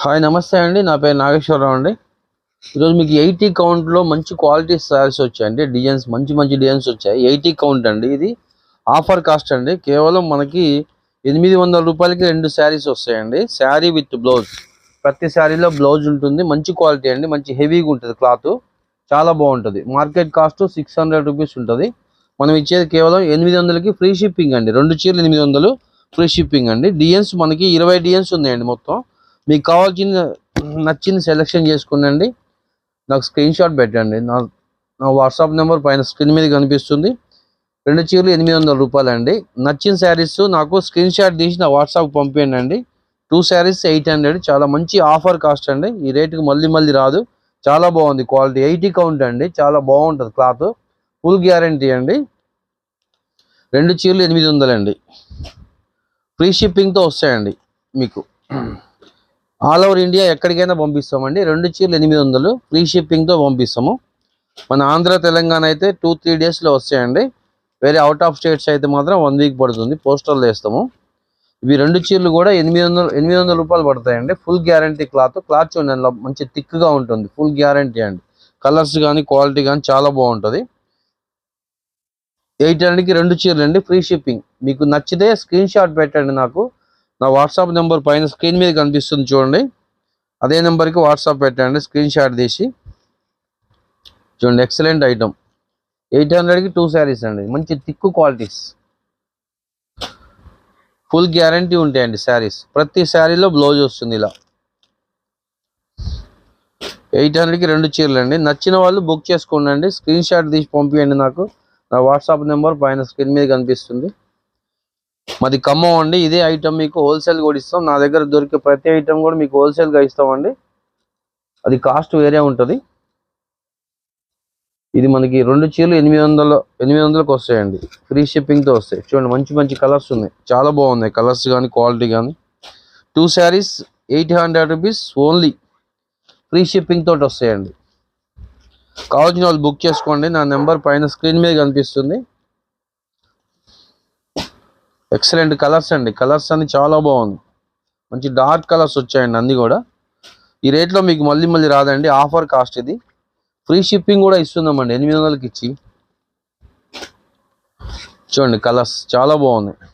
Hi నమస్తే అండి. నా పేరు నాగేశ్వరరావు అండి. ఈరోజు మీకు 80 కౌంట్లో మంచి క్వాలిటీ శారీస్ వచ్చాయండి. డిజైన్స్ మంచి డిజైన్స్ వచ్చాయి. 80 కౌంట్ అండి. ఇది ఆఫర్ కాస్ట్ అండి. కేవలం మనకి 800 రూపాయలకి 2 శారీస్ వస్తాయండి. Sari with blouse. ప్రతి శారీలో బ్లౌజ్ ఉంటుంది. మంచి క్వాలిటీ అండి. మంచి హెవీగా ఉంటుంది. క్లాత్ చాలా బాగుంటుంది. మార్కెట్ కాస్ట్ 600 రూపీస్ ఉంటుంది. మనం ఇచ్చేది కేవలం 800కి ఫ్రీ షిప్పింగ్ అండి. 2 చీరలు 800 ఫ్రీ షిప్పింగ్ అండి. డిజైన్స్ మనకి 20 డిజైన్స్ ఉన్నాయండి. మొత్తం మీకు కావాల్సిన నచ్చింది సెలెక్షన్ చేసుకునండి. నాకు స్క్రీన్ షాట్ పెట్టండి. నా వాట్సాప్ నెంబర్ పైన స్క్రీన్ మీద కనిపిస్తుంది. 2 చీరలు 800 రూపాయలు అండి. నచ్చిన శారీస్ నాకు స్క్రీన్ షాట్ తీసి నా వాట్సాప్ పంపించండి అండి. 2 శారీస్ 800. చాలా మంచి ఆఫర్ కాస్ట్ అండి. ఈ రేటుకి మళ్ళీ రాదు. చాలా బాగుంది క్వాలిటీ. 80 కౌంట్ అండి. చాలా బాగుంటుంది క్లాత్. ఫుల్ గ్యారంటీ అండి. 2 చీరలు 800 అండి. ఫ్రీ షిప్పింగ్తో వస్తాయండి. మీకు ఆల్ ఓవర్ ఇండియా ఎక్కడికైనా పంపిస్తామండి. 2 చీరలు 800 ఫ్రీ షిప్పింగ్తో పంపిస్తాము. మన ఆంధ్ర తెలంగాణ అయితే 2-3 డేస్లో వస్తాయండి. వేరే అవుట్ ఆఫ్ స్టేట్స్ అయితే మాత్రం 1 వీక్ పడుతుంది. పోస్టర్లు వేస్తాము. ఇవి 2 చీరలు కూడా 800 రూపాయలు పడతాయండి. ఫుల్ గ్యారంటీ క్లాత్ చూడండి, మంచి థిక్గా ఉంటుంది. ఫుల్ గ్యారంటీ అండి. కలర్స్ కానీ క్వాలిటీ కానీ చాలా బాగుంటుంది. 800కి 2 చీరలు అండి. Free shipping. మీకు నచ్చితే స్క్రీన్ షాట్ పెట్టండి. నాకు నా వాట్సాప్ నెంబర్ పైన స్క్రీన్ మీద కనిపిస్తుంది చూడండి. అదే నెంబర్కి వాట్సాప్ పెట్టండి. స్క్రీన్ షాట్ తీసి చూడండి. Excellent item. 800కి 2 శారీస్ అండి. మంచి థిక్ క్వాలిటీస్. ఫుల్ గ్యారంటీ ఉంటాయండి శారీస్. ప్రతి శారీలో బ్లౌజ్ వస్తుంది. ఇలా 800కి 2 చీరలు అండి. నచ్చిన వాళ్ళు బుక్ చేసుకోండి. స్క్రీన్ షాట్ తీసి పంపించండి. నాకు నా వాట్సాప్ నెంబర్ పైన స్క్రీన్ మీద కనిపిస్తుంది. మాది ఖమ్మం అండి. ఇదే ఐటమ్ మీకు హోల్సేల్ కూడా ఇస్తాం. నా దగ్గర దొరికే ప్రతి ఐటమ్ కూడా మీకు హోల్సేల్గా ఇస్తామండి. అది కాస్ట్ వేరే ఉంటుంది. ఇది మనకి 2 చీరలు 800కి వస్తాయండి. ఫ్రీ షిప్పింగ్తో వస్తాయి. చూడండి, మంచి కలర్స్ ఉన్నాయి. చాలా బాగున్నాయి కలర్స్ కానీ క్వాలిటీ కానీ. 2 saris 800 rupees only. Free shipping తోటి వస్తాయండి. కావాల్సిన వాళ్ళు బుక్ చేసుకోండి. నా నెంబర్ పైన స్క్రీన్ మీద కనిపిస్తుంది. ఎక్సలెంట్ కలర్స్ అండి. కలర్స్ అన్ని చాలా బాగుంది. మంచి డార్క్ కలర్స్ వచ్చాయండి అన్నీ కూడా. ఈ రేట్లో మీకు మళ్ళీ రాదండి. ఆఫర్ కాస్ట్ ఇది. ఫ్రీ షిప్పింగ్ కూడా ఇస్తున్నామండి 800కి ఇచ్చి. చూడండి, కలర్స్ చాలా బాగున్నాయి.